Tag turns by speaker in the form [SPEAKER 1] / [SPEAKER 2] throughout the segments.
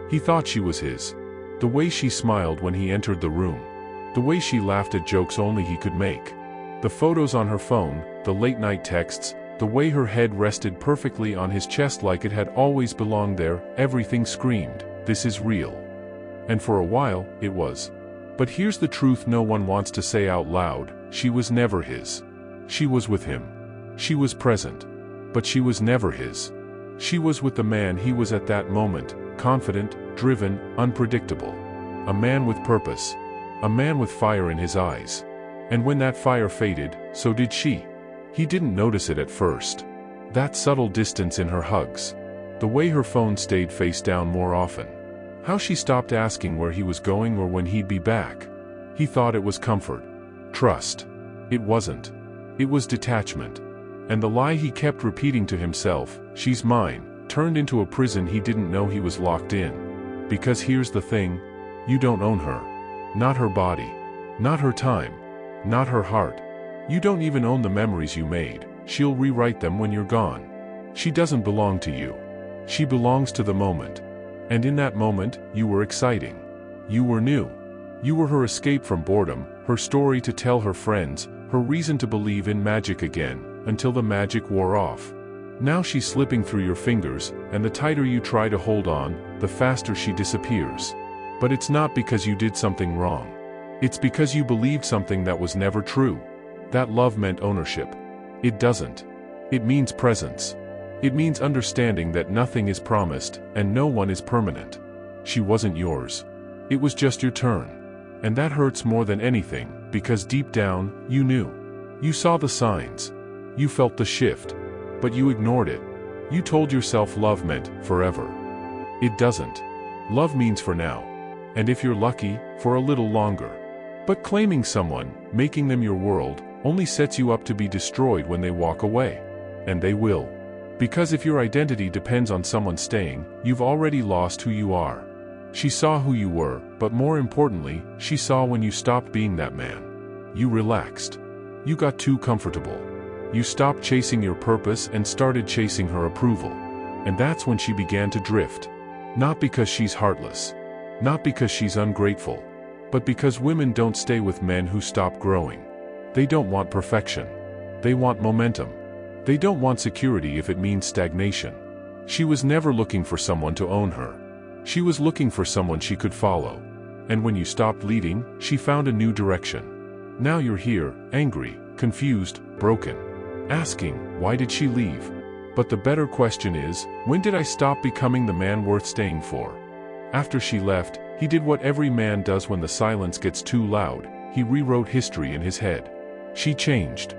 [SPEAKER 1] He thought she was his. The way she smiled when he entered the room. The way she laughed at jokes only he could make. The photos on her phone, the late-night texts, the way her head rested perfectly on his chest like it had always belonged there, everything screamed, "This is real." And for a while, it was. But here's the truth no one wants to say out loud: she was never his. She was with him. She was present. But she was never his. She was with the man he was at that moment, confident, driven, unpredictable. A man with purpose. A man with fire in his eyes. And when that fire faded, so did she. He didn't notice it at first. That subtle distance in her hugs. The way her phone stayed face down more often. How she stopped asking where he was going or when he'd be back. He thought it was comfort. Trust. It wasn't. It was detachment. And the lie he kept repeating to himself, "She's mine," turned into a prison he didn't know he was locked in. Because here's the thing: you don't own her. Not her body. Not her time. Not her heart. You don't even own the memories you made. She'll rewrite them when you're gone. She doesn't belong to you. She belongs to the moment. And in that moment, you were exciting. You were new. You were her escape from boredom, her story to tell her friends, her reason to believe in magic again, until the magic wore off. Now she's slipping through your fingers, and the tighter you try to hold on, the faster she disappears. But it's not because you did something wrong. It's because you believed something that was never true. That love meant ownership. It doesn't. It means presence. It means understanding that nothing is promised, and no one is permanent. She wasn't yours. It was just your turn. And that hurts more than anything, because deep down, you knew. You saw the signs. You felt the shift. But you ignored it. You told yourself love meant forever. It doesn't. Love means for now. And if you're lucky, for a little longer. But claiming someone, making them your world, only sets you up to be destroyed when they walk away. And they will. Because if your identity depends on someone staying, you've already lost who you are. She saw who you were, but more importantly, she saw when you stopped being that man. You relaxed. You got too comfortable. You stopped chasing your purpose and started chasing her approval. And that's when she began to drift. Not because she's heartless. Not because she's ungrateful. But because women don't stay with men who stop growing. They don't want perfection. They want momentum. They don't want security if it means stagnation. She was never looking for someone to own her. She was looking for someone she could follow. And when you stopped leading, she found a new direction. Now you're here, angry, confused, broken. Asking, why did she leave? But the better question is, when did I stop becoming the man worth staying for? After she left, he did what every man does when the silence gets too loud. He rewrote history in his head. She changed.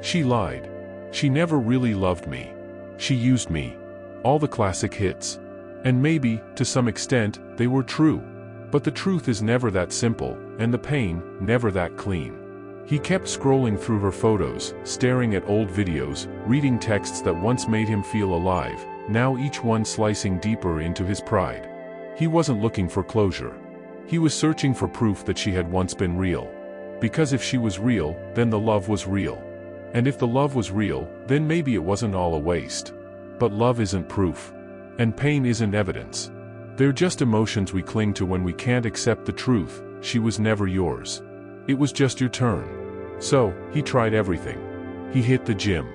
[SPEAKER 1] She lied. She never really loved me. She used me. All the classic hits. And maybe, to some extent, they were true. But the truth is never that simple, and the pain, never that clean. He kept scrolling through her photos, staring at old videos, reading texts that once made him feel alive, now each one slicing deeper into his pride. He wasn't looking for closure. He was searching for proof that she had once been real. Because if she was real, then the love was real. And if the love was real, then maybe it wasn't all a waste. But love isn't proof. And pain isn't evidence. They're just emotions we cling to when we can't accept the truth: she was never yours. It was just your turn. So, he tried everything. He hit the gym.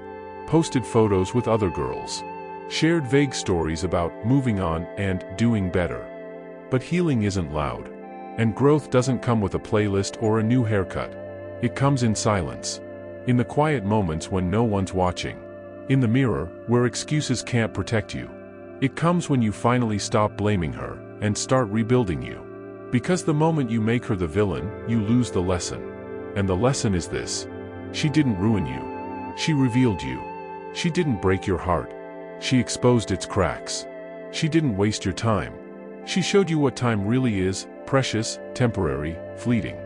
[SPEAKER 1] Posted photos with other girls. Shared vague stories about moving on and doing better. But healing isn't loud. And growth doesn't come with a playlist or a new haircut. It comes in silence. In the quiet moments when no one's watching. In the mirror, where excuses can't protect you. It comes when you finally stop blaming her, and start rebuilding you. Because the moment you make her the villain, you lose the lesson. And the lesson is this: she didn't ruin you. She revealed you. She didn't break your heart. She exposed its cracks. She didn't waste your time. She showed you what time really is: precious, temporary, fleeting.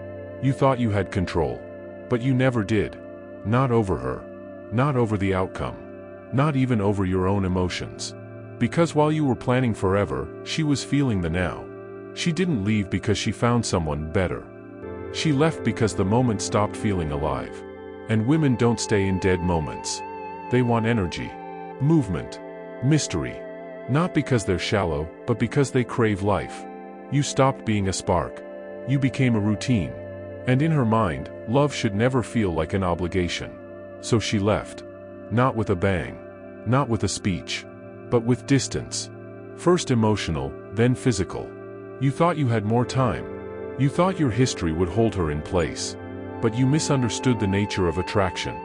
[SPEAKER 1] You thought you had control. But you never did. Not over her. Not over the outcome. Not even over your own emotions. Because while you were planning forever, she was feeling the now. She didn't leave because she found someone better. She left because the moment stopped feeling alive. And women don't stay in dead moments. They want energy, movement, mystery. Not because they're shallow, but because they crave life. You stopped being a spark. You became a routine. And in her mind, love should never feel like an obligation. So she left. Not with a bang. Not with a speech. But with distance. First emotional, then physical. You thought you had more time. You thought your history would hold her in place. But you misunderstood the nature of attraction.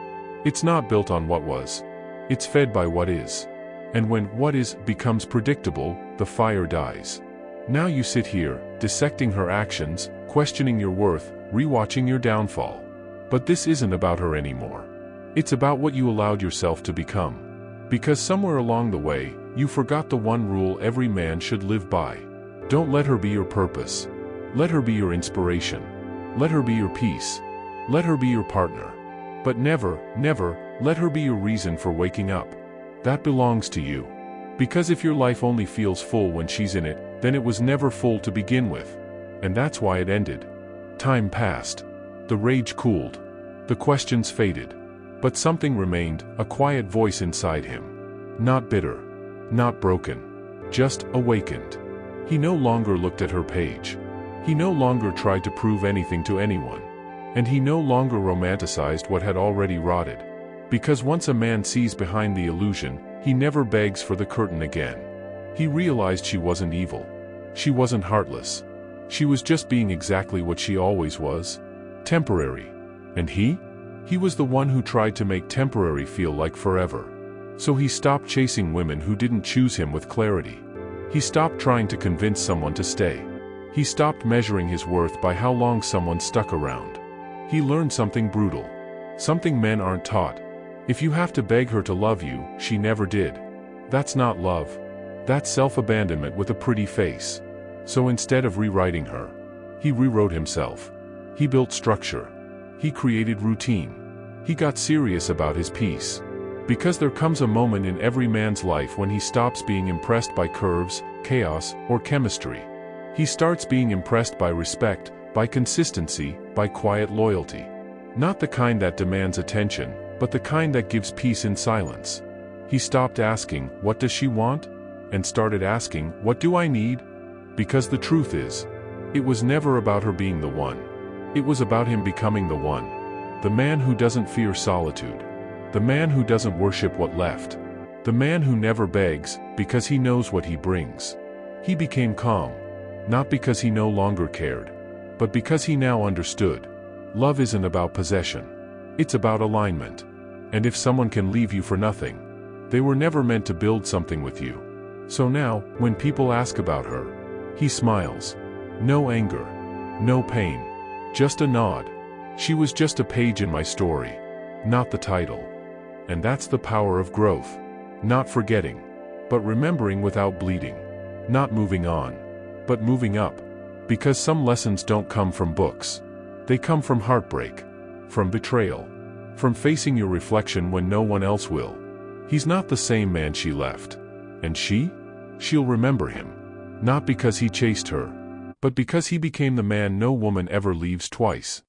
[SPEAKER 1] It's not built on what was. It's fed by what is. And when what is becomes predictable, the fire dies. Now you sit here, dissecting her actions, questioning your worth, rewatching your downfall. But this isn't about her anymore. It's about what you allowed yourself to become. Because somewhere along the way, you forgot the one rule every man should live by. Don't let her be your purpose. Let her be your inspiration. Let her be your peace. Let her be your partner. But never, never, let her be your reason for waking up. That belongs to you. Because if your life only feels full when she's in it, then it was never full to begin with. And that's why it ended. Time passed. The rage cooled. The questions faded. But something remained, a quiet voice inside him. Not bitter. Not broken. Just awakened. He no longer looked at her page. He no longer tried to prove anything to anyone. And he no longer romanticized what had already rotted. Because once a man sees behind the illusion, he never begs for the curtain again. He realized she wasn't evil. She wasn't heartless. She was just being exactly what she always was. Temporary. And he? He was the one who tried to make temporary feel like forever. So he stopped chasing women who didn't choose him with clarity. He stopped trying to convince someone to stay. He stopped measuring his worth by how long someone stuck around. He learned something brutal. Something men aren't taught. If you have to beg her to love you, she never did. That's not love. That's self-abandonment with a pretty face. So instead of rewriting her, he rewrote himself. He built structure. He created routine. He got serious about his peace. Because there comes a moment in every man's life when he stops being impressed by curves, chaos, or chemistry. He starts being impressed by respect, by consistency, by quiet loyalty. Not the kind that demands attention, but the kind that gives peace in silence. He stopped asking, "What does she want?" and started asking, "What do I need?" Because the truth is, it was never about her being the one. It was about him becoming the one. The man who doesn't fear solitude. The man who doesn't worship what left. The man who never begs, because he knows what he brings. He became calm. Not because he no longer cared, but because he now understood. Love isn't about possession. It's about alignment. And if someone can leave you for nothing, they were never meant to build something with you. So now, when people ask about her, he smiles. No anger. No pain. Just a nod. She was just a page in my story. Not the title. And that's the power of growth. Not forgetting, but remembering without bleeding. Not moving on, but moving up. Because some lessons don't come from books. They come from heartbreak. From betrayal. From facing your reflection when no one else will. He's not the same man she left. And she? She'll remember him. Not because he chased her, but because he became the man no woman ever leaves twice.